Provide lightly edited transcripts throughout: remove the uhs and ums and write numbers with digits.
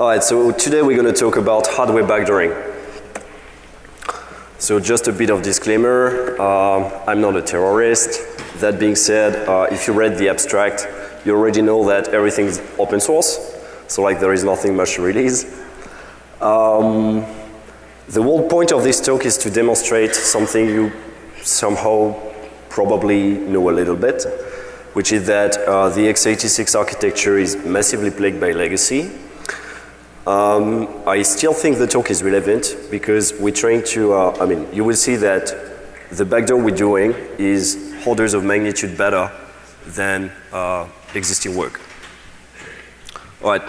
Alright, so today we're going to talk about hardware backdooring. So just a bit of disclaimer, I'm not a terrorist. That being said, if you read the abstract, you already know that everything's open source. So like there is nothing much to release. The whole point of this talk is to demonstrate something you somehow probably know a little bit, which is that the x86 architecture is massively plagued by legacy. I still think the talk is relevant because we're trying to, you will see that the backdoor we're doing is orders of magnitude better than existing work. All right.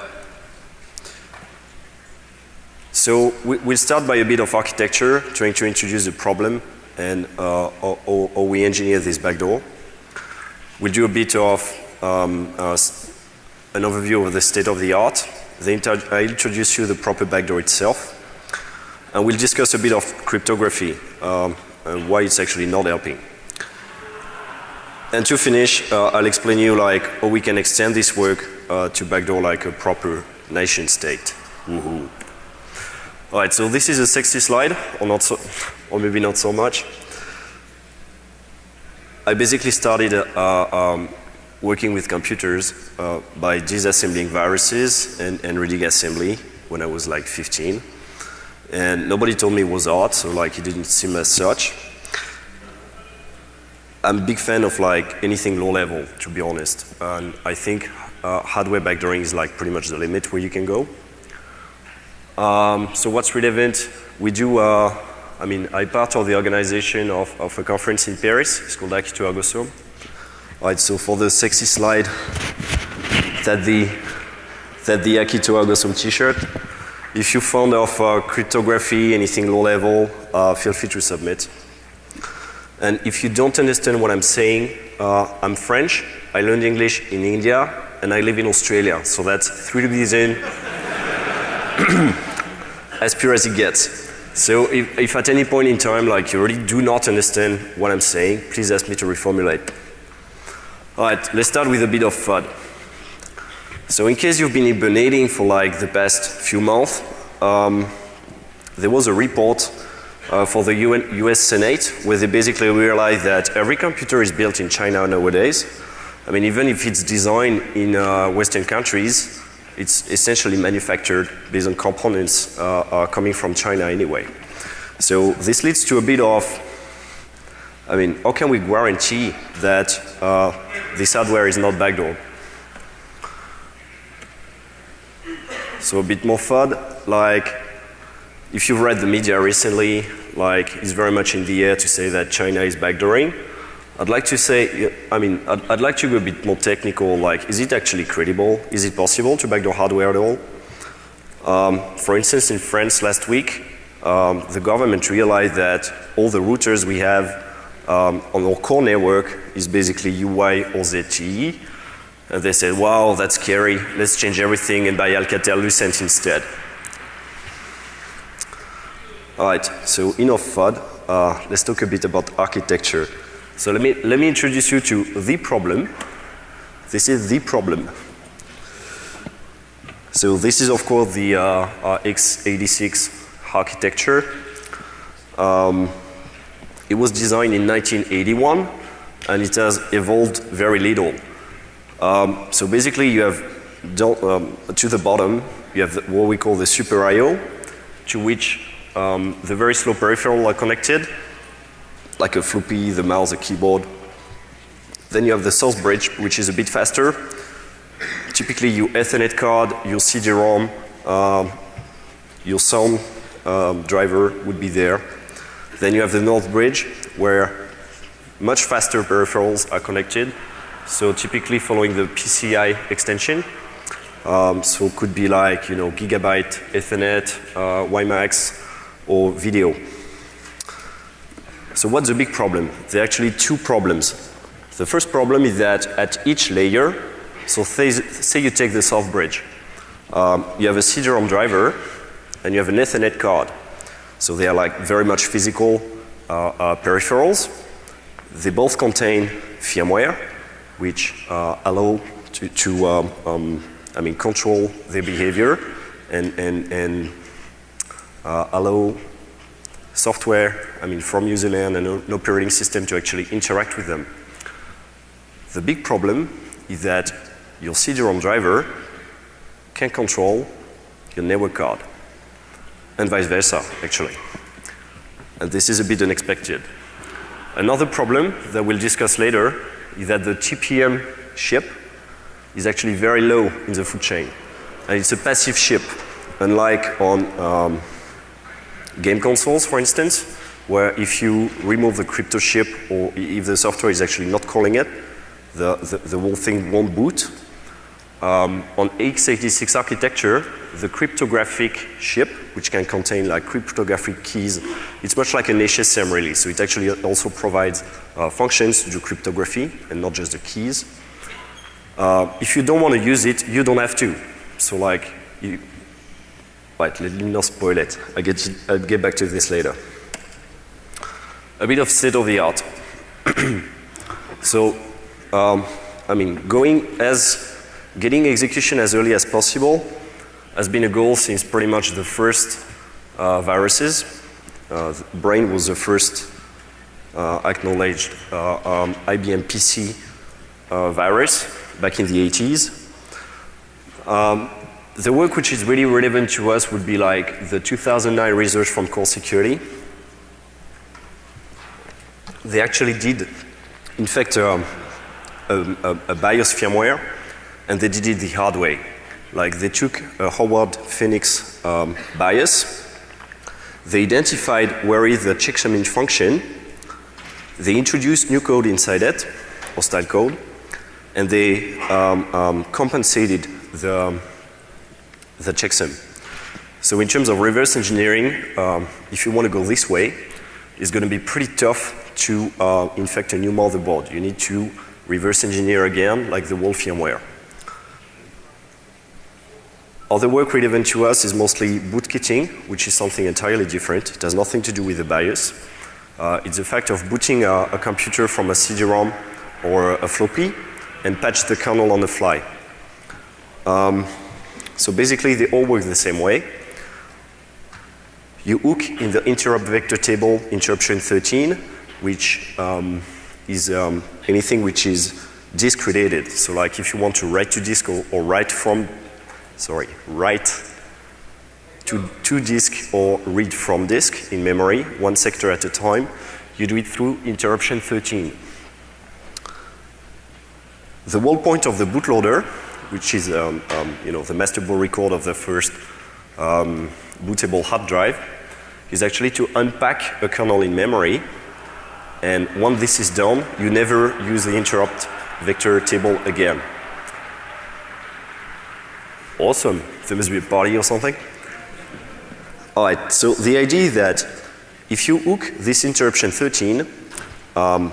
So we'll start by a bit of architecture, trying to introduce the problem and how we engineer this backdoor. We'll do a bit of an overview of the state of the art. I introduce you the proper backdoor itself. And we'll discuss a bit of cryptography and why it's actually not helping. And to finish, I'll explain you like how we can extend this work to backdoor like a proper nation state. Woohoo. All right, so this is a sexy slide, or not so, or maybe not so much. I basically started working with computers by disassembling viruses and reading assembly when I was like 15. And nobody told me it was art, so like it didn't seem as such. I'm a big fan of like anything low level, to be honest. And I think hardware backdooring is like pretty much the limit where you can go. So what's relevant? We do, I'm part of the organization of a conference in Paris. It's called Akito Agoso. Alright, so for the sexy slide, that's the Akito Agoso t-shirt. If you're fond of cryptography, anything low level, feel free to submit. And if you don't understand what I'm saying, I'm French, I learned English in India, and I live in Australia. So that's 3 reasons as pure as it gets. So if at any point in time, like you really do not understand what I'm saying, please ask me to reformulate. All right, let's start with a bit of fun. So in case you've been hibernating for like the past few months, there was a report for the US Senate where they basically realized that every computer is built in China nowadays. I mean, even if it's designed in Western countries, it's essentially manufactured based on components coming from China anyway. So this leads to a bit of, how can we guarantee that this hardware is not backdoor? So a bit more fun, like if you've read the media recently, like it's very much in the air to say that China is backdooring. I'd like to say, I'd like to go a bit more technical, like is it actually credible? Is it possible to backdoor hardware at all? For instance, in France last week, the government realized that all the routers we have on our core network is basically UI or ZTE. And they said, wow, that's scary, let's change everything and buy Alcatel-Lucent instead. All right, so enough FUD, let's talk a bit about architecture. So let me introduce you to the problem. This is the problem. So this is of course the x86 architecture. It was designed in 1981 and it has evolved very little. So basically you have to the bottom you have what we call the super I/O, to which the very slow peripheral are connected, like a floppy, the mouse, the keyboard. Then you have the source bridge, which is a bit faster. Typically your Ethernet card, your CD-ROM, your sound driver would be there. Then you have the north bridge, where much faster peripherals are connected. So typically following the PCI extension. So it could be like, gigabyte Ethernet, WiMAX, or video. So what's the big problem? There are actually 2 problems. The first problem is that at each layer, so say you take the soft bridge, you have a CD-ROM driver and you have an Ethernet card. So they are like very much physical peripherals. They both contain firmware, which allow to control their behavior. and allow software, I mean, from user land and an operating system to actually interact with them. The big problem is that your CD-ROM driver can control your network card, and vice versa, actually. And this is a bit unexpected. Another problem that we'll discuss later is that the TPM chip is actually very low in the food chain. And it's a passive chip, unlike on game consoles, for instance, where if you remove the crypto chip or if the software is actually not calling it, the whole thing won't boot. On x86 architecture, the cryptographic chip, which can contain like cryptographic keys, it's much like an HSM really, so it actually also provides functions to do cryptography and not just the keys. If you don't want to use it, you don't have to. So like, right, let me not spoil it. I'll get back to this later. A bit of state of the art. So, I mean, getting execution as early as possible has been a goal since pretty much the first viruses. Brain was the first acknowledged IBM PC virus back in the 80s. The work which is really relevant to us would be like the 2009 research from Core Security. They actually did, in fact, a BIOS firmware, and they did it the hard way. Like they took a Howard Phoenix BIOS, they identified where is the checksum in function, they introduced new code inside it, hostile code, and they compensated the checksum. So in terms of reverse engineering, if you want to go this way, it's going to be pretty tough to infect a new motherboard. You need to reverse engineer again, like the whole firmware. Other work relevant to us is mostly bootkitting, which is something entirely different. It has nothing to do with the BIOS. It's the fact of booting a computer from a CD-ROM or a floppy and patch the kernel on the fly. So basically, they all work the same way. You hook in the interrupt vector table interruption 13, which is anything which is disk related. So like if you want to write to disk or write to disk or read from disk in memory, one sector at a time, you do it through interruption 13. The whole point of the bootloader, which is the master board record of the first bootable hard drive, is actually to unpack a kernel in memory. And once this is done, you never use the interrupt vector table again. Awesome. There must be a party or something. All right. So the idea is that if you hook this interruption 13, while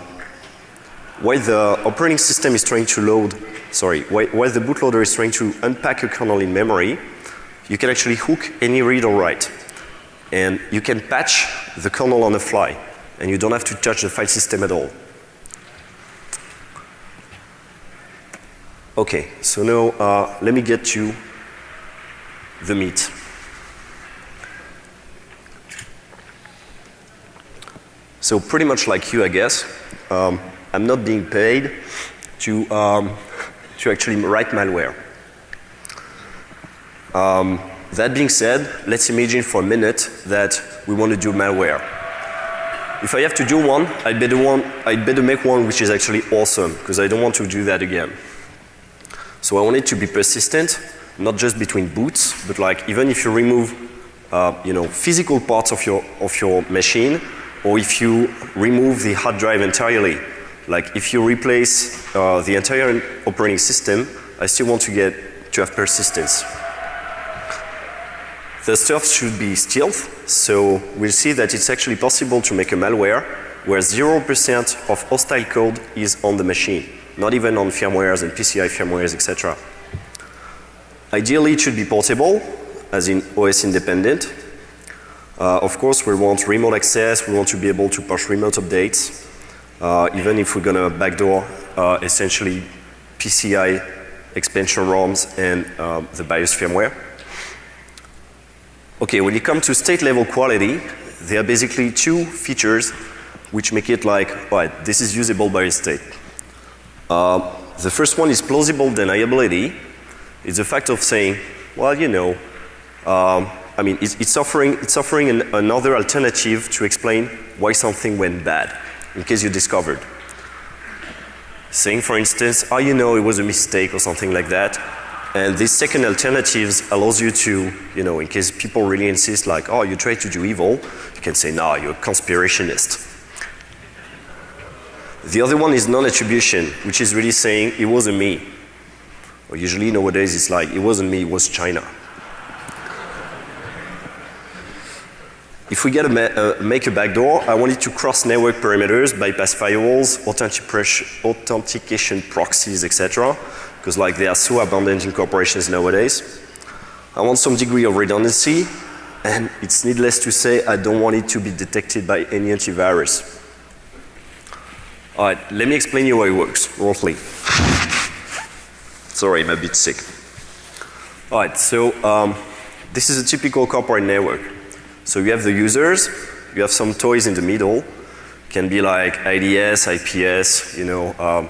the operating system is trying to load, while the bootloader is trying to unpack a kernel in memory, you can actually hook any read or write. And you can patch the kernel on the fly, and you don't have to touch the file system at all. Okay, so now let me get to the meat. So pretty much like you, I guess, I'm not being paid to actually write malware. That being said, let's imagine for a minute that we want to do malware. If I have to do one, I'd better make one which is actually awesome, because I don't want to do that again. So I want it to be persistent, not just between boots, but like even if you remove physical parts of your machine, or if you remove the hard drive entirely. Like if you replace the entire operating system, I still want to have persistence. The stuff should be stealth, so we'll see that it's actually possible to make a malware where 0% of hostile code is on the machine, not even on firmwares and PCI firmwares, etc. Ideally, it should be portable, as in OS independent. Of course, we want remote access, we want to be able to push remote updates, even if we're going to backdoor essentially PCI expansion ROMs and the BIOS firmware. Okay, when you come to state level quality, there are basically two features which make it like, right, this is usable by a state. The first one is plausible deniability. It's the fact of saying, well, you know, I mean, it's offering another alternative to explain why something went bad, in case you discovered. Saying, for instance, oh, you know, it was a mistake or something like that. And this second alternatives allows you to, you know, in case people really insist like, oh, you tried to do evil, you can say, no, you're a conspirationist. The other one is non-attribution, which is really saying, it wasn't me. Or usually nowadays it's like, it wasn't me, it was China. If we make a backdoor, I want it to cross network perimeters, bypass firewalls, authentication proxies, etc. Because like they are so abundant in corporations nowadays. I want some degree of redundancy, and it's needless to say I don't want it to be detected by any antivirus. Alright, let me explain you how it works, roughly. Sorry, I'm a bit sick. Alright, so this is a typical corporate network. So you have the users, you have some toys in the middle, can be like IDS, IPS, you know,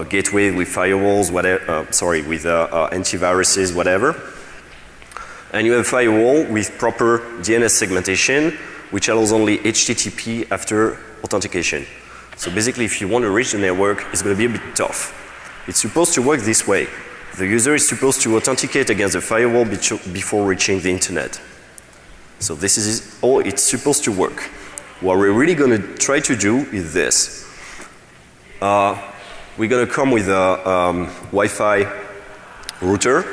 gateway with firewalls, whatever, with antiviruses, whatever. And you have a firewall with proper DNS segmentation, which allows only HTTP after authentication. So basically, if you want to reach the network, it's going to be a bit tough. It's supposed to work this way. The user is supposed to authenticate against the firewall before reaching the internet. So this is all it's supposed to work. What we're really going to try to do is this. We're going to come with a Wi-Fi router,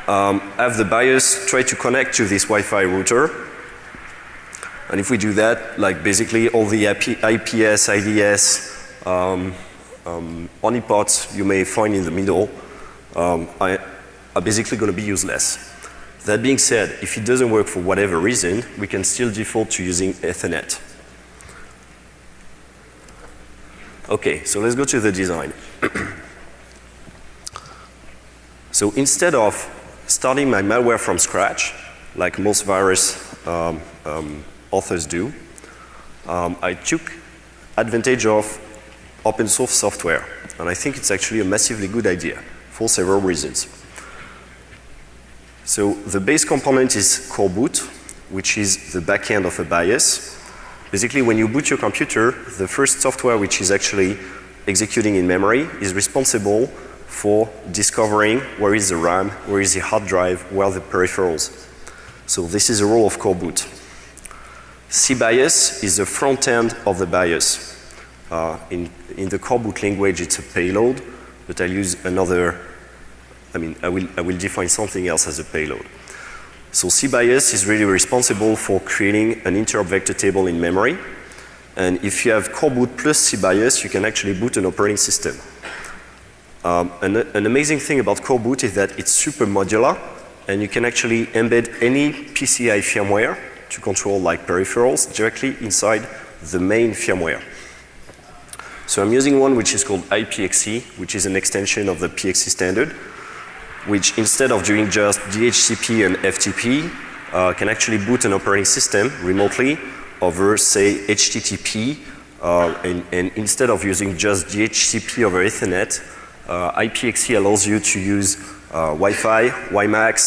have the BIOS try to connect to this Wi-Fi router, and if we do that, like basically all the IPS, IDS, honeypots you may find in the middle are basically going to be useless. That being said, if it doesn't work for whatever reason, we can still default to using Ethernet. Okay, so let's go to the design. So instead of starting my malware from scratch, like most virus authors do, I took advantage of open source software. And I think it's actually a massively good idea for several reasons. So the base component is core boot, which is the back end of a BIOS. Basically, when you boot your computer, the first software which is actually executing in memory is responsible for discovering where is the RAM, where is the hard drive, where are the peripherals. So this is the role of core boot. CBIOS is the front end of the BIOS. In the core boot language, it's a payload, but I'll use another. I will define something else as a payload. So CBIOS is really responsible for creating an interrupt vector table in memory. And if you have core boot plus CBIOS, you can actually boot an operating system. An amazing thing about core boot is that it's super modular, and you can actually embed any PCI firmware to control like peripherals directly inside the main firmware. So I'm using one which is called IPXE, which is an extension of the PXE standard, which instead of doing just DHCP and FTP, can actually boot an operating system remotely over, say, HTTP, and instead of using just DHCP over Ethernet, IPXE allows you to use Wi-Fi, WiMAX.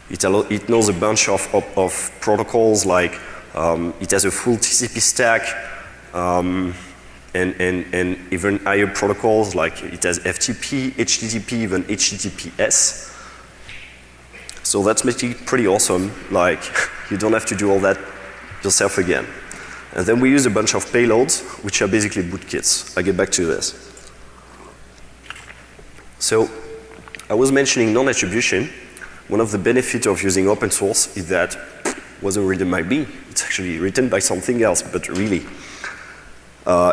It knows a bunch of protocols, like it has a full TCP stack, and even higher protocols, like it has FTP, HTTP, even HTTPS. So that's making it pretty awesome. Like, you don't have to do all that yourself again. And then we use a bunch of payloads, which are basically bootkits. I'll get back to this. So, I was mentioning non-attribution. One of the benefits of using open source is that it wasn't written by me. It's actually written by something else, but really.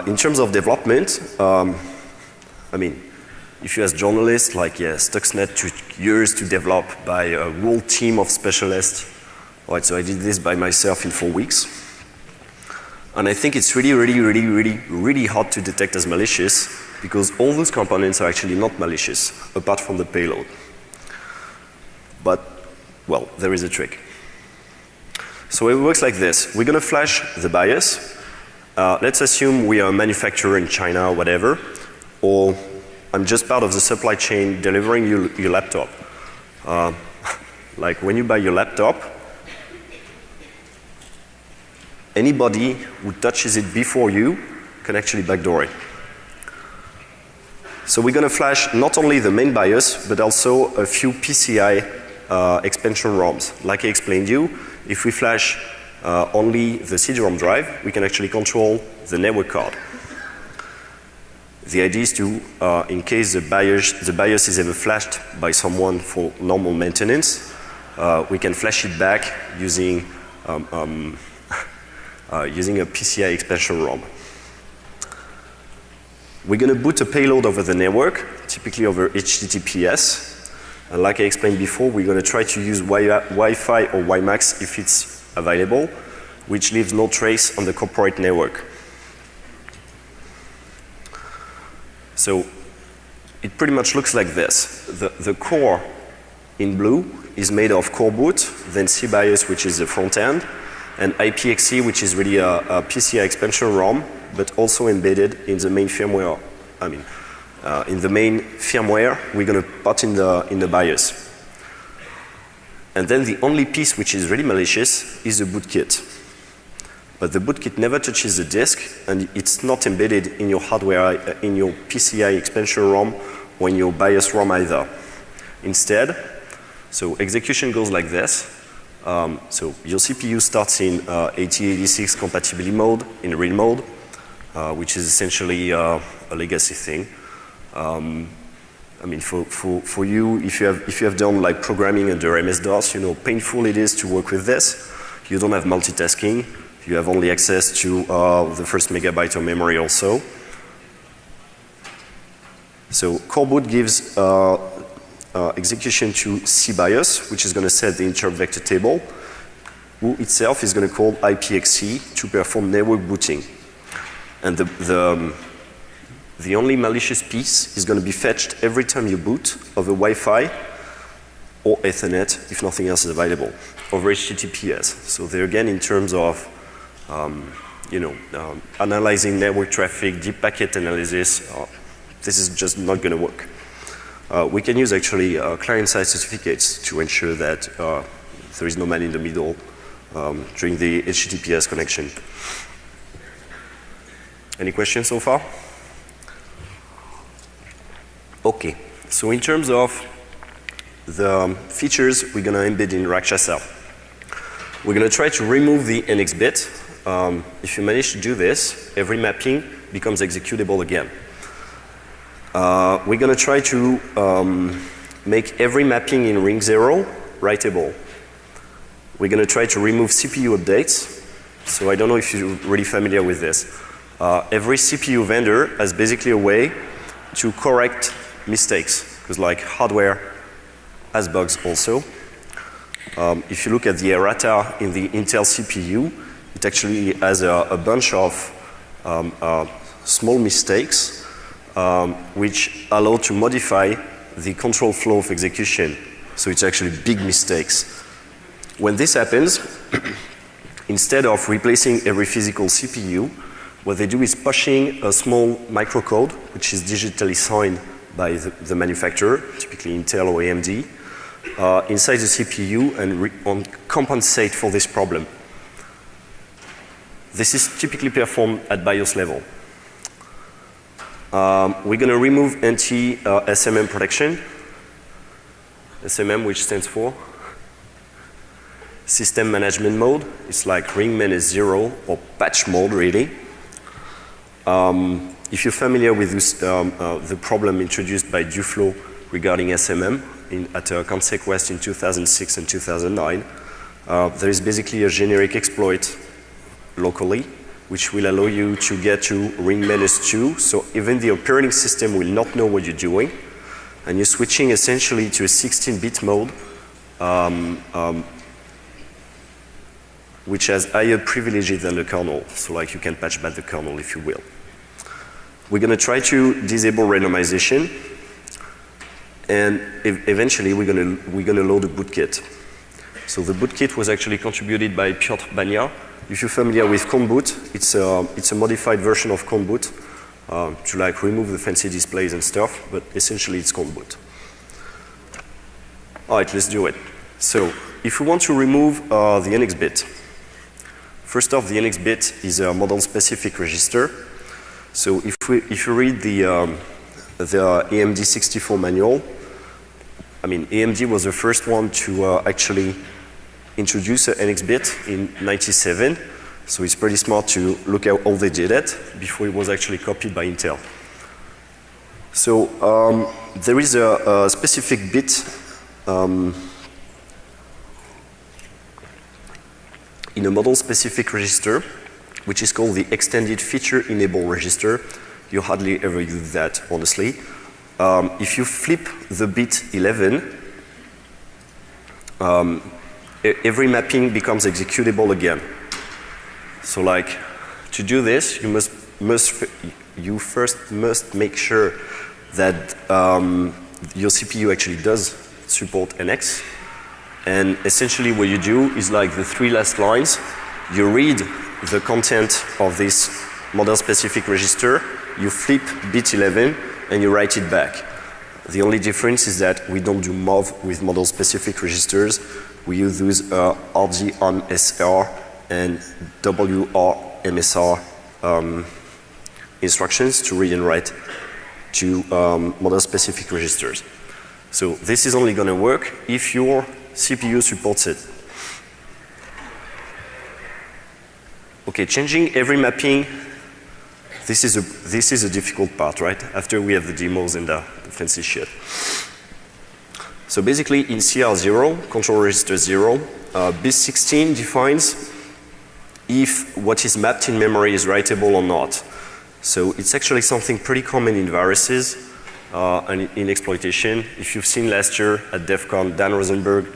In terms of development, I mean, if you ask journalists, like, yeah, Stuxnet took years to develop by a whole team of specialists. Right, so I did this by myself in 4 weeks. And I think it's really hard to detect as malicious, because all those components are actually not malicious, apart from the payload. But Well, there is a trick. So it works like this. We're going to flash the BIOS. Let's assume we are a manufacturer in China or whatever, or I'm just part of the supply chain delivering you your laptop. Like when you buy your laptop, anybody who touches it before you can actually backdoor it. So we're going to flash not only the main BIOS, but also a few PCI expansion ROMs. Like I explained to you, if we flash only the CD-ROM drive, we can actually control the network card. The idea is to, in case the BIOS is ever flashed by someone for normal maintenance, we can flash it back using using a PCI expansion ROM. We're going to boot a payload over the network, typically over HTTPS. And like I explained before, we're going to try to use Wi-Fi or WiMAX if it's available, which leaves no trace on the corporate network. So it pretty much looks like this. The core in blue is made of core boot, then CBIOS, which is the front end, and IPXE, which is really a PCI expansion ROM, but also embedded in the main firmware. In the main firmware, we're going to put in the BIOS. And then the only piece which is really malicious is the bootkit. But the bootkit never touches the disk, and it's not embedded in your hardware, in your PCI expansion ROM or in your BIOS ROM either. Instead, so execution goes like this. So your CPU starts in 8086 compatibility mode, in real mode, which is essentially a legacy thing. For you, if you have done like programming under MS-DOS, you know how painful it is to work with this. You don't have multitasking. You have only access to the first megabyte of memory also. So core boot gives execution to CBIOS, which is going to set the interrupt vector table, who itself is going to call IPXE to perform network booting. And the only malicious piece is going to be fetched every time you boot over Wi-Fi or Ethernet, if nothing else is available, over HTTPS. So there again, in terms of analyzing network traffic, deep packet analysis, this is just not going to work. We can use actually client-side certificates to ensure that there is no man in the middle during the HTTPS connection. Any questions so far? Okay, so in terms of the features we're going to embed in Rakshasa, we're going to try to remove the NX bit. If you manage to do this, every mapping becomes executable again. We're going to try to make every mapping in ring 0 writable. We're going to try to remove CPU updates. So I don't know if you're really familiar with this. Every CPU vendor has basically a way to correct mistakes, because like hardware has bugs also. If you look at the errata in the Intel CPU, it actually has a bunch of small mistakes which allow to modify the control flow of execution. So it's actually big mistakes. When this happens, instead of replacing every physical CPU, what they do is pushing a small microcode, which is digitally signed by the manufacturer, typically Intel or AMD, inside the CPU and compensate for this problem. This is typically performed at BIOS level. We're going to remove anti-SMM protection. SMM, which stands for System Management Mode. It's like ring manage 0 or patch mode, really. If you're familiar with this, the problem introduced by Duflo regarding SMM at ComSec West in 2006 and 2009, there is basically a generic exploit locally which will allow you to get to ring manage 2. So even the operating system will not know what you're doing, and you're switching essentially to a 16-bit mode which has higher privileges than the kernel. So like you can patch back the kernel if you will. We're going to try to disable randomization, and eventually we're going to load a bootkit. So the bootkit was actually contributed by Piotr Bania. If you're familiar with Conboot, it's a modified version of Conboot to like remove the fancy displays and stuff, but essentially it's Conboot. All right, let's do it. So if we want to remove the NX bit, first off, the NX bit is a model-specific register. So if you read the AMD 64 manual, I mean, AMD was the first one to actually introduce an NX bit in '97. So it's pretty smart to look at how they did it before it was actually copied by Intel. So there is a specific bit in a model-specific register, which is called the extended feature enable register. You hardly ever use that, honestly. If you flip the bit 11, every mapping becomes executable again. So like, to do this, you first must make sure that your CPU actually does support NX. And essentially what you do is like the 3 last lines, you read the content of this model-specific register, you flip bit 11, and you write it back. The only difference is that we don't do MOV with model-specific registers. We use those RG-ON-SR and WR-MSR instructions to read and write to model-specific registers. So this is only going to work if your CPU supports it. Okay, changing every mapping, this is a difficult part, right? After we have the demos and the fancy shit. So basically in CR0, control register 0, bit 16 defines if what is mapped in memory is writable or not. So it's actually something pretty common in viruses and in exploitation. If you've seen last year at DEFCON, Dan Rosenberg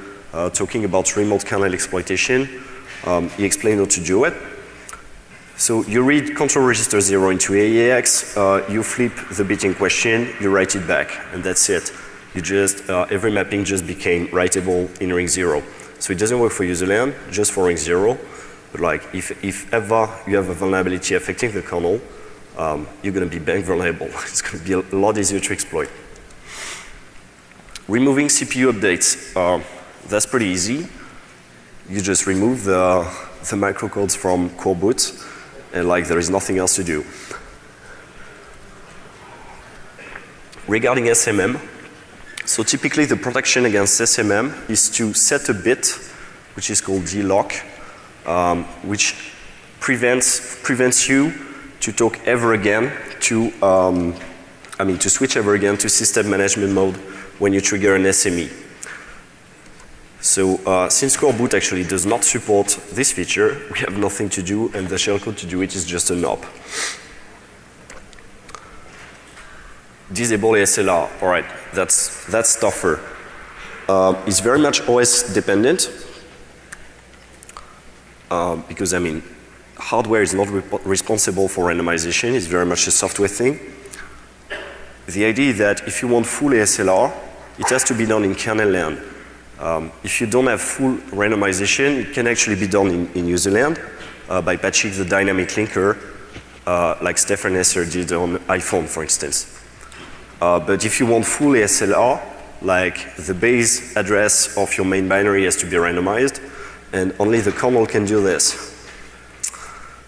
talking about remote kernel exploitation, he explained how to do it. So you read control register 0 into AEX, you flip the bit in question, you write it back, and that's it. You just, every mapping just became writable in ring 0. So it doesn't work for userland, just for ring 0. But like, if ever you have a vulnerability affecting the kernel, you're going to be bank vulnerable. It's going to be a lot easier to exploit. Removing CPU updates, that's pretty easy. You just remove the microcodes from core boot, and like there is nothing else to do. Regarding SMM, so typically the protection against SMM is to set a bit, which is called DLock, which prevents you to talk ever again to, to switch ever again to system management mode when you trigger an SME. So since core boot actually does not support this feature, we have nothing to do, and the shellcode to do it is just a knob. Disable ASLR. All right, that's tougher. It's very much OS dependent because I mean, hardware is not responsible for randomization. It's very much a software thing. The idea is that if you want full ASLR, it has to be done in kernel land. If you don't have full randomization, it can actually be done in userland by patching the dynamic linker, like Stefan Esser did on iPhone, for instance. But if you want full ASLR, like the base address of your main binary has to be randomized, and only the kernel can do this.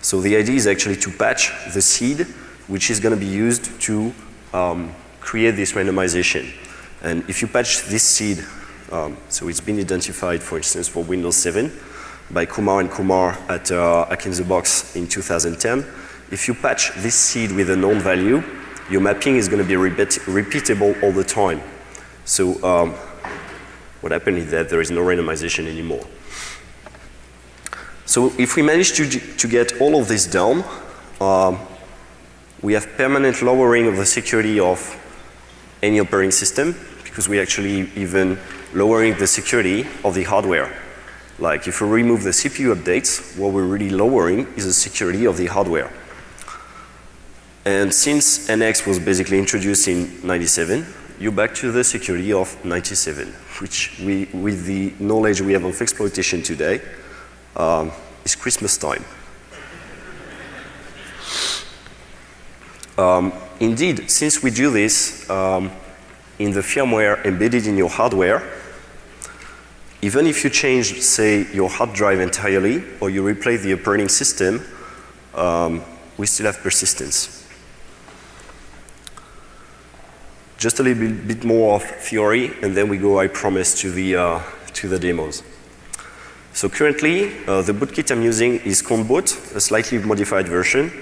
So the idea is actually to patch the seed, which is going to be used to create this randomization. And if you patch this seed, so it's been identified, for instance, for Windows 7 by Kumar and Kumar at Hack in the Box in 2010. If you patch this seed with a known value, your mapping is going to be repeatable all the time. So what happened is that there is no randomization anymore. So if we manage to get all of this down, we have permanent lowering of the security of any operating system, because we actually even lowering the security of the hardware. Like if we remove the CPU updates, what we're really lowering is the security of the hardware. And since NX was basically introduced in '97, you're back to the security of 97, which with the knowledge we have of exploitation today, is Christmas time. Indeed, since we do this in the firmware embedded in your hardware, even if you change, say, your hard drive entirely, or you replace the operating system, we still have persistence. Just a little bit more of theory, and then we go, I promise, to the demos. So currently, the bootkit I'm using is ContBoot, a slightly modified version.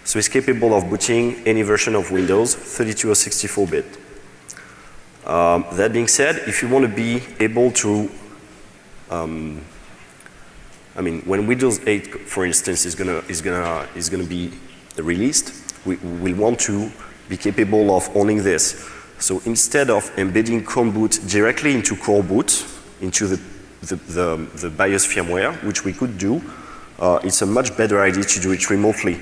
So it's capable of booting any version of Windows, 32 or 64-bit. That being said, if you want to be able to, I mean, when Windows 8, for instance, is gonna be released, we want to be capable of owning this. So instead of embedding ContBoot directly into core boot, into the BIOS firmware, which we could do, it's a much better idea to do it remotely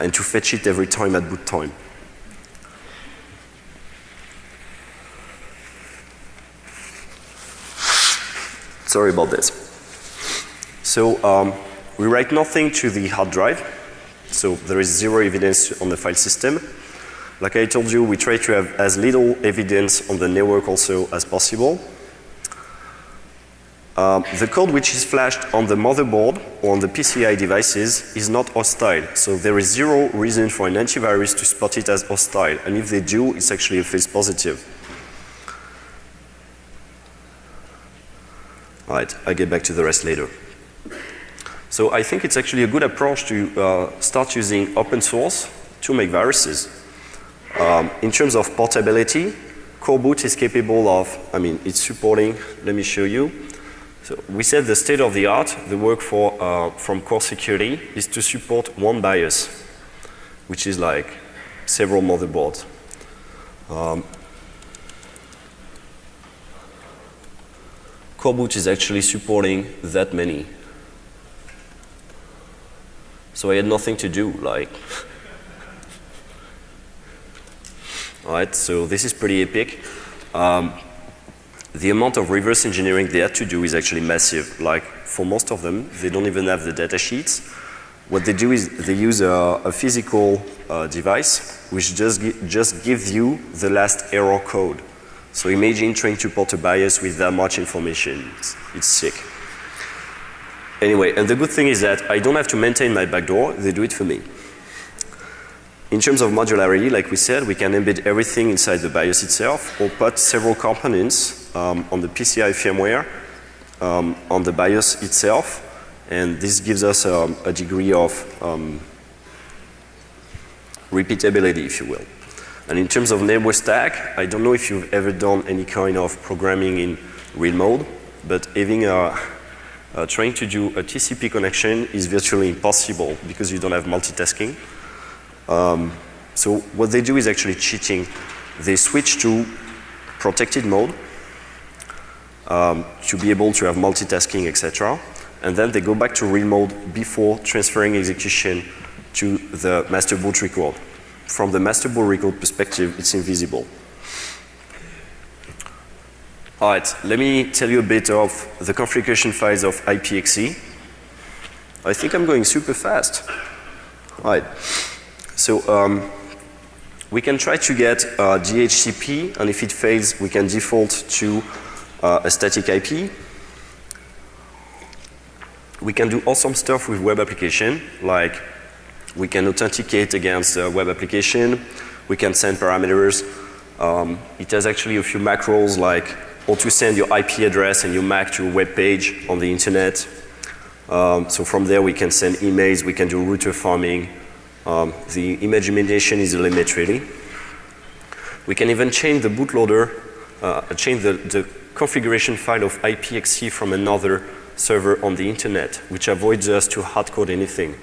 and to fetch it every time at boot time. Sorry about this. So we write nothing to the hard drive, so there is zero evidence on the file system. Like I told you, we try to have as little evidence on the network also as possible. The code which is flashed on the motherboard or on the PCI devices is not hostile, so there is zero reason for an antivirus to spot it as hostile, and if they do, it's actually a false positive. Alright, I'll get back to the rest later. So I think it's actually a good approach to start using open source to make viruses. In terms of portability, core boot is capable of, I mean, it's supporting, let me show you. So we said the state of the art, the work from core security is to support one BIOS, which is like several motherboards. Core boot is actually supporting that many. So I had nothing to do, like. Alright, so this is pretty epic. The amount of reverse engineering they had to do is actually massive. Like, for most of them, they don't even have the data sheets. What they do is they use a physical device which just gives you the last error code. So imagine trying to port a BIOS with that much information. It's sick. Anyway, and the good thing is that I don't have to maintain my backdoor, they do it for me. In terms of modularity, like we said, we can embed everything inside the BIOS itself or put several components on the PCI firmware on the BIOS itself, and this gives us a degree of repeatability, if you will. And in terms of network stack, I don't know if you've ever done any kind of programming in real mode, but having trying to do a TCP connection is virtually impossible because you don't have multitasking. So what they do is actually cheating. They switch to protected mode to be able to have multitasking, etc. And then they go back to real mode before transferring execution to the master boot record. From the master boot record perspective, it's invisible. Alright, let me tell you a bit of the configuration files of IPXE. I think I'm going super fast. Alright, so we can try to get DHCP, and if it fails, we can default to a static IP. We can do awesome stuff with web application, like we can authenticate against a web application, we can send parameters. It has actually a few macros like or to send your IP address and your MAC to a web page on the internet. So from there we can send emails, we can do router farming. The image imitation is the limit really. We can even change the bootloader, change the configuration file of IPXE from another server on the internet, which avoids us to hardcode anything.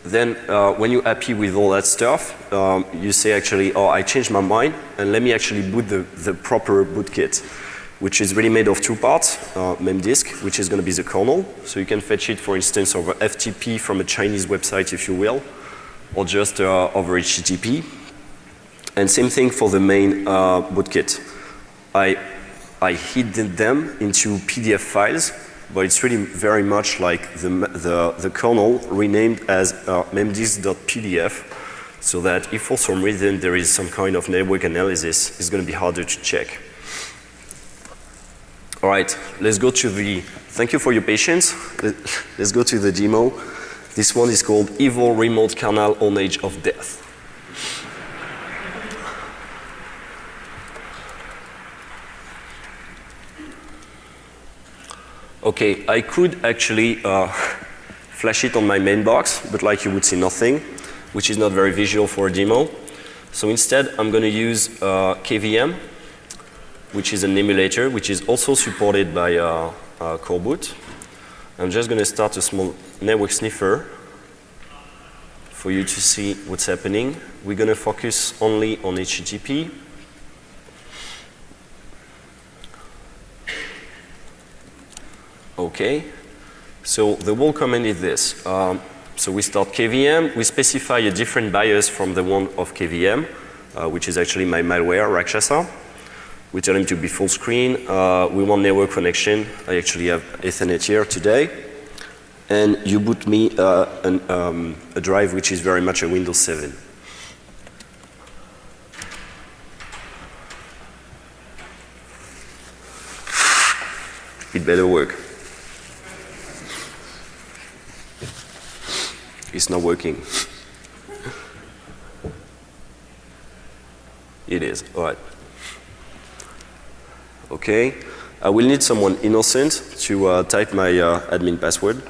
Then when you're happy with all that stuff, you say actually, oh, I changed my mind, and let me actually boot the proper bootkit, which is really made of two parts, memdisk, which is going to be the kernel. So you can fetch it, for instance, over FTP from a Chinese website, if you will, or just over HTTP. And same thing for the main bootkit. I hid them into PDF files, but it's really very much like the kernel renamed as memdisk.pdf, so that if for some reason there is some kind of network analysis, it's going to be harder to check. All right, let's go to the, thank you for your patience. Let's go to the demo. This one is called Evil Remote Kernel on Edge of Death. Okay, I could actually flash it on my main box, but like you would see nothing, which is not very visual for a demo. So instead, I'm going to use KVM, which is an emulator, which is also supported by Coreboot. I'm just going to start a small network sniffer for you to see what's happening. We're going to focus only on HTTP. Okay, so the whole command is this. So we start KVM, we specify a different BIOS from the one of KVM, which is actually my malware, Rakshasa. We tell him to be full screen. We want network connection. I actually have Ethernet here today. And you boot me a drive which is very much a Windows 7. It better work. It's not working. It is, all right. Okay, I will need someone innocent to type my admin password.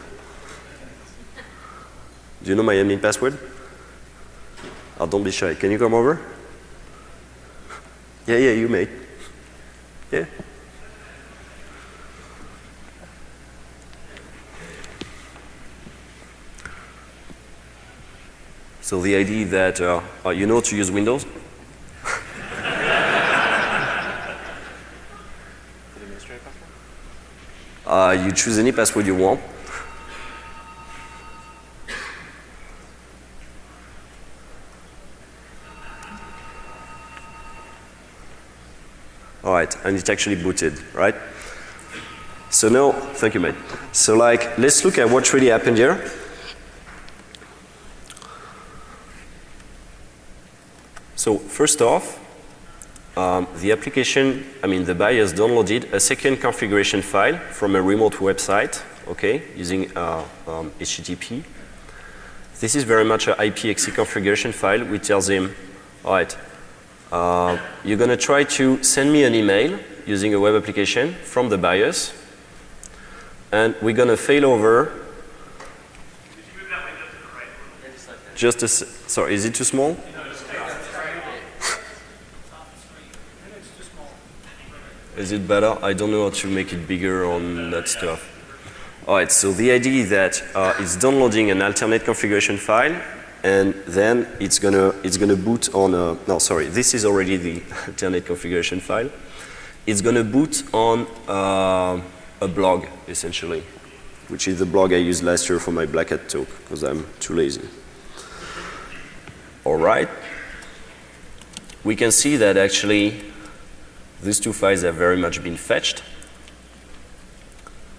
Do you know my admin password? Oh, don't be shy. Can you come over? Yeah, you mate. Yeah. So the idea that you know to use Windows? You choose any password you want. All right, and it's actually booted, right? So now, thank you, mate. So like, let's look at what really happened here. So first off, the application, the BIOS downloaded a second configuration file from a remote website, okay, using HTTP. This is very much an IPXE configuration file which tells him, all right, you're going to try to send me an email using a web application from the BIOS, and we're going to fail over. Just a, sorry, is it too small? Is it better? I don't know how to make it bigger on that stuff. All right, so the idea is that it's downloading an alternate configuration file, and then it's gonna boot on a, no, sorry, this is already the alternate configuration file. It's gonna boot on a blog, essentially, which is the blog I used last year for my Black Hat talk, because I'm too lazy. All right. We can see that actually these two files have very much been fetched.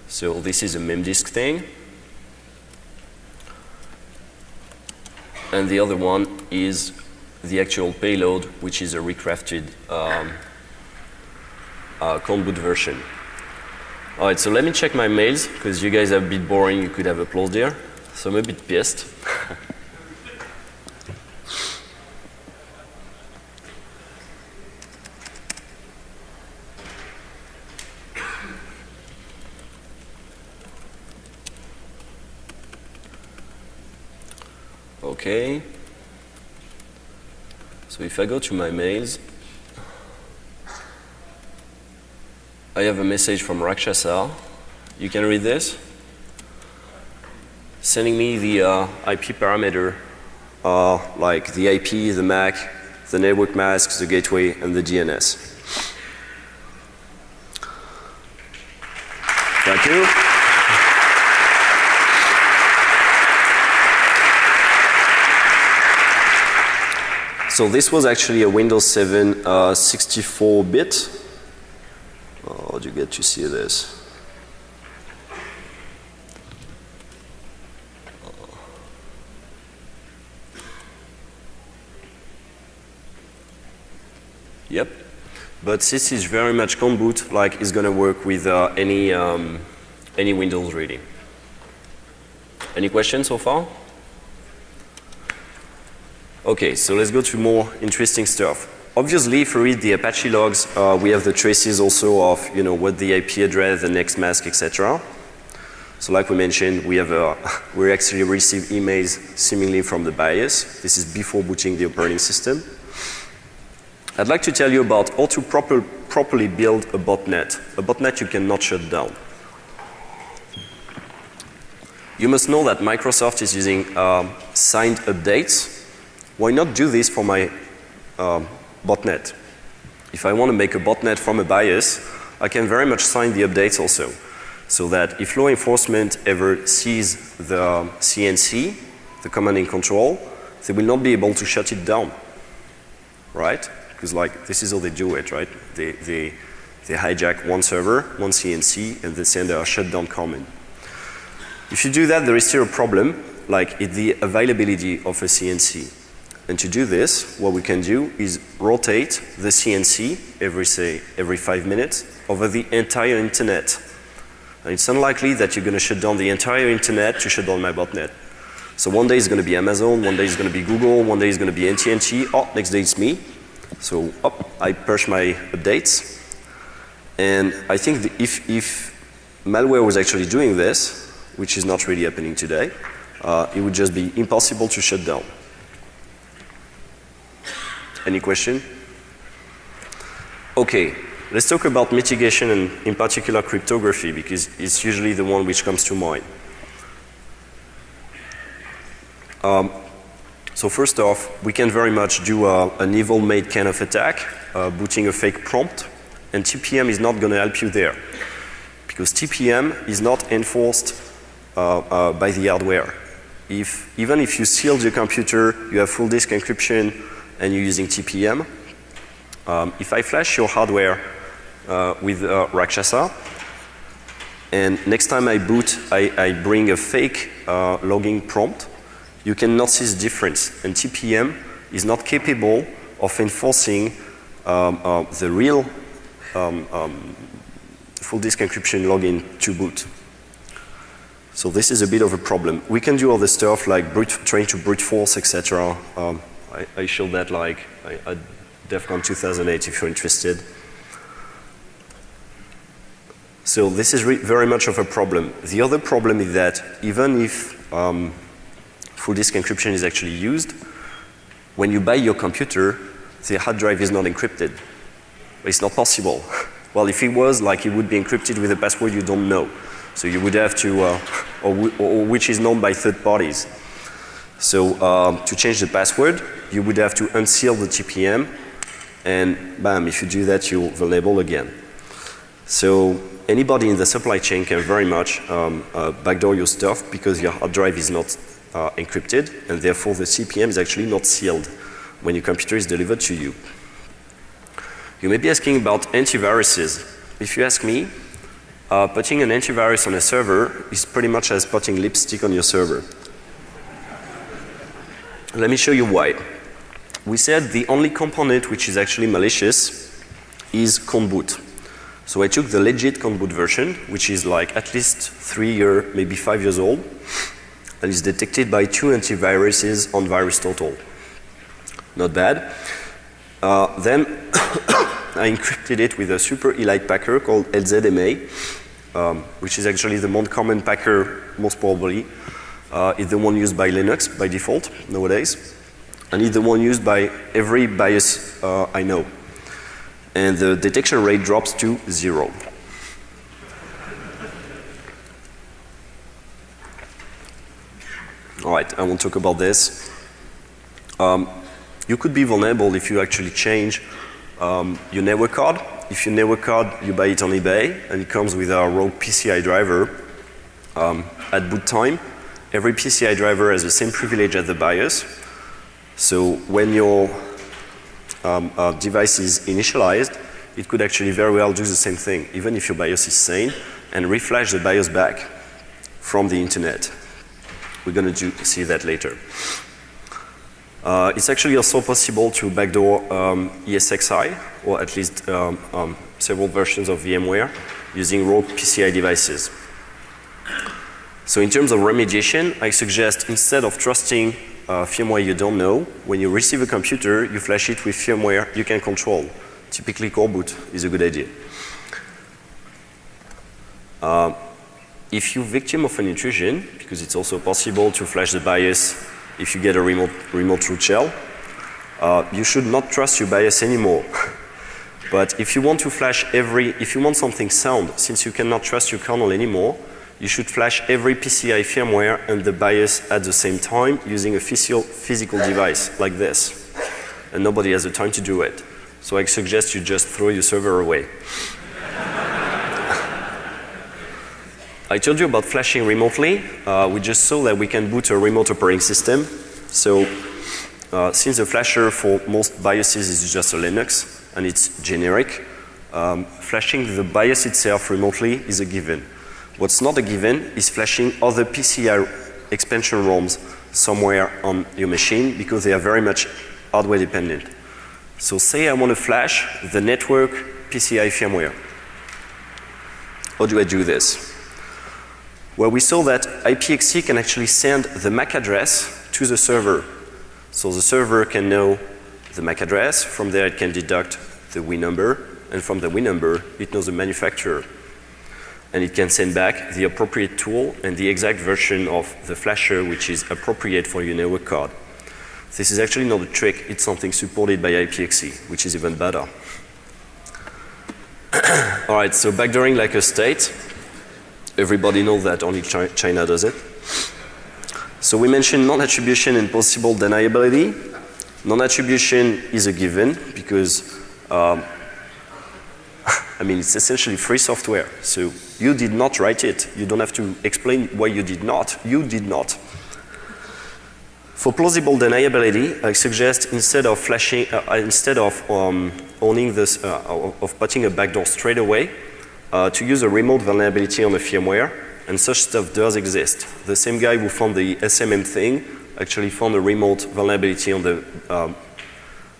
So this is a memdisk thing. And the other one is the actual payload, which is a recrafted Coreboot version. All right, so let me check my mails, because you guys are a bit boring. You could have applause there. So I'm a bit pissed. Okay. So if I go to my mails, I have a message from Rakshasa. You can read this. Sending me the IP parameter, like the IP, the MAC, the network masks, the gateway, and the DNS. Thank you. So this was actually a Windows 7 64-bit. How do you get to see this? Yep. But this is very much con boot, like it's going to work with any Windows really. Any questions so far? Okay, so let's go to more interesting stuff. Obviously, if we read the Apache logs, we have the traces also of, what the IP address, the next mask, etc. So like we mentioned, we actually receive emails seemingly from the BIOS. This is before booting the operating system. I'd like to tell you about how to properly build a botnet. A botnet you cannot shut down. You must know that Microsoft is using signed updates. Why not do this for my botnet? If I want to make a botnet from a BIOS, I can very much sign the updates also. So that if law enforcement ever sees the CNC, the command and control, they will not be able to shut it down. Right? Because like, this is how they do it, right? They hijack one server, one CNC, and they send a shutdown command. If you do that, there is still a problem, like the availability of a CNC. And to do this, what we can do is rotate the CNC every 5 minutes over the entire internet. And it's unlikely that you're going to shut down the entire internet to shut down my botnet. So one day it's going to be Amazon, one day it's going to be Google, one day it's going to be AT&T, next day it's me. So I push my updates. And I think that if malware was actually doing this, which is not really happening today, it would just be impossible to shut down. Any question? Okay, let's talk about mitigation and in particular cryptography, because it's usually the one which comes to mind. So first off, we can very much do an evil-made kind of attack, booting a fake prompt, and TPM is not going to help you there, because TPM is not enforced by the hardware. Even if you sealed your computer, you have full disk encryption, and you're using TPM, if I flash your hardware with Rakshasa, and next time I boot, I bring a fake logging prompt, you cannot see the difference. And TPM is not capable of enforcing the real full disk encryption login to boot. So this is a bit of a problem. We can do other stuff like trying to brute force, etc. I showed that like at DEFCON 2008 if you're interested. So this is very much of a problem. The other problem is that even if full disk encryption is actually used, when you buy your computer, the hard drive is not encrypted. It's not possible. Well, if it was, like, it would be encrypted with a password you don't know. So you would have to, or which is known by third parties. So to change the password, you would have to unseal the TPM, and bam, if you do that, you're vulnerable again. So anybody in the supply chain can very much backdoor your stuff because your hard drive is not encrypted, and therefore the TPM is actually not sealed when your computer is delivered to you. You may be asking about antiviruses. If you ask me, putting an antivirus on a server is pretty much as putting lipstick on your server. Let me show you why. We said the only component which is actually malicious is conboot. So I took the legit conboot version, which is like at least 3 years, maybe 5 years old, and is detected by 2 antiviruses on VirusTotal. Not bad. Then I encrypted it with a super elite packer called LZMA, which is actually the most common packer, most probably. It's the one used by Linux by default nowadays. And it's the one used by every BIOS I know. And the detection rate drops to 0. All right, I won't talk about this. You could be vulnerable if you actually change your network card. If your network card, you buy it on eBay, and it comes with a rogue PCI driver. At boot time, every PCI driver has the same privilege as the BIOS. So when your device is initialized, it could actually very well do the same thing, even if your BIOS is sane, and reflash the BIOS back from the internet. We're going to see that later. It's actually also possible to backdoor ESXi, or at least several versions of VMware, using raw PCI devices. So in terms of remediation, I suggest instead of trusting firmware you don't know, when you receive a computer, you flash it with firmware you can control. Typically, core boot is a good idea. If you're victim of an intrusion, because it's also possible to flash the BIOS if you get a remote root shell, you should not trust your BIOS anymore. But if you want to flash if you want something sound, since you cannot trust your kernel anymore, you should flash every PCI firmware and the BIOS at the same time using a physical device like this. And nobody has the time to do it. So I suggest you just throw your server away. I told you about flashing remotely. We just saw that we can boot a remote operating system. So since the flasher for most BIOSes is just a Linux and it's generic, flashing the BIOS itself remotely is a given. What's not a given is flashing other PCI expansion ROMs somewhere on your machine because they are very much hardware dependent. So say I want to flash the network PCI firmware. How do I do this? Well, we saw that IPXE can actually send the MAC address to the server. So the server can know the MAC address, from there it can deduct the Win number, and from the Win number it knows the manufacturer. And it can send back the appropriate tool and the exact version of the flasher which is appropriate for your network card. This is actually not a trick, it's something supported by IPXE, which is even better. Alright, so backdooring like a state. Everybody knows that, only China does it. So we mentioned non-attribution and possible deniability. Non-attribution is a given because I mean, it's essentially free software. So you did not write it. You don't have to explain why you did not. You did not. For plausible deniability, I suggest instead of flashing, owning this, of putting a backdoor straight away, to use a remote vulnerability on the firmware, and such stuff does exist. The same guy who found the SMM thing actually found a remote vulnerability on the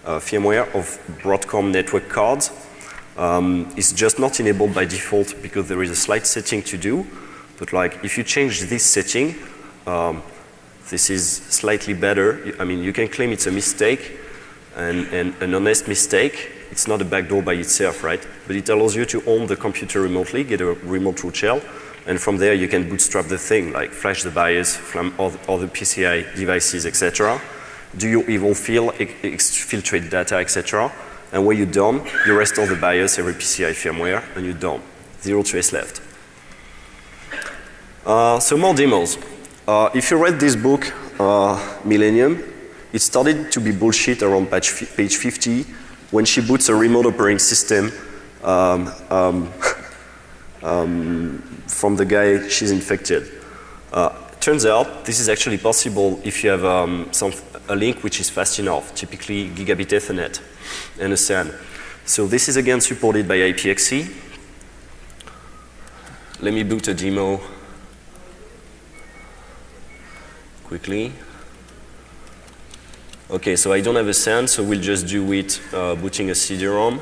firmware of Broadcom network cards. It's just not enabled by default because there is a slight setting to do, but like if you change this setting, this is slightly better. I mean, you can claim it's a mistake and an honest mistake. It's not a backdoor by itself, right? But it allows you to own the computer remotely, get a remote root shell, and from there you can bootstrap the thing, like flash the BIOS from other PCI devices, etc. Do your evil fill, filtrate data, etc. And when you're done, you restore the BIOS, every PCI firmware, and you're done. Zero trace left. So more demos. If you read this book, Millennium, it started to be bullshit around page 50 when she boots a remote operating system from the guy she's infected. Turns out this is actually possible if you have a link which is fast enough, typically gigabit Ethernet and a SAN. So this is again supported by IPXE. Let me boot a demo quickly. Okay, so I don't have a SAN, so we'll just do it booting a CD-ROM,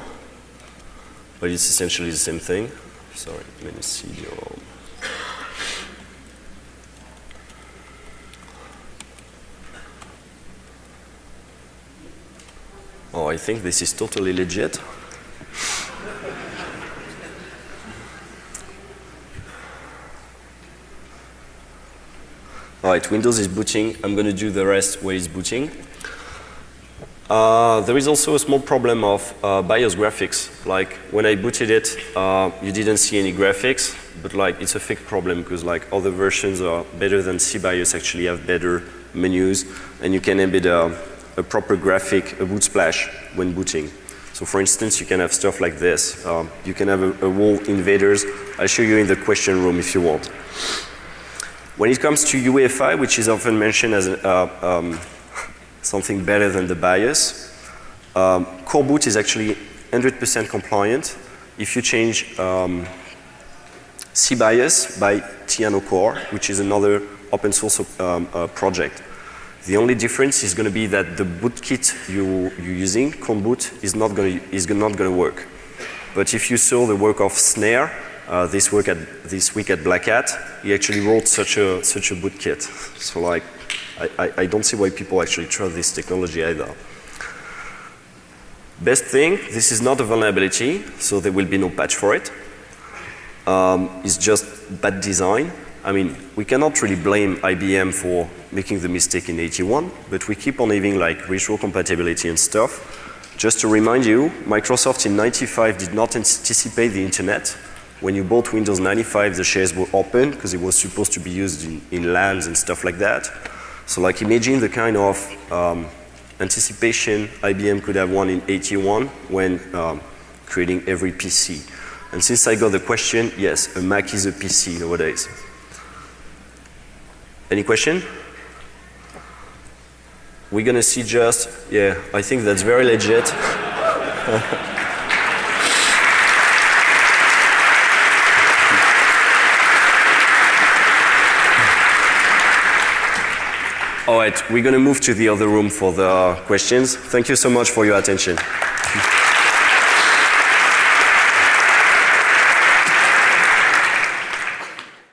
but it's essentially the same thing. Sorry, let me CD-ROM. Oh, I think this is totally legit. All right, Windows is booting. I'm going to do the rest while it's booting. There is also a small problem of BIOS graphics. Like when I booted it, you didn't see any graphics, but like it's a fake problem because like other versions are better than CBIOS actually have better menus, and you can embed a proper graphic, a boot splash when booting. So for instance, you can have stuff like this. You can have a wall invaders. I'll show you in the question room if you want. When it comes to UEFI, which is often mentioned as something better than the BIOS, Core boot is actually 100% compliant if you change cBIOS by Tiano Core, which is another open source project. The only difference is going to be that the bootkit you're using, Comboot, is not going to work. But if you saw the work of Snare this week at Black Hat, he actually wrote such a bootkit. So like, I don't see why people actually trust this technology either. Best thing, this is not a vulnerability, so there will be no patch for it. It's just bad design. I mean, we cannot really blame IBM for making the mistake in 81, but we keep on having like retro compatibility and stuff. Just to remind you, Microsoft in 95 did not anticipate the internet. When you bought Windows 95, the shares were open because it was supposed to be used in LANs and stuff like that. So like imagine the kind of anticipation IBM could have won in 81 when creating every PC. And since I got the question, yes, a Mac is a PC nowadays. Any question? We're going to see just, yeah, I think that's very legit. All right, we're going to move to the other room for the questions. Thank you so much for your attention.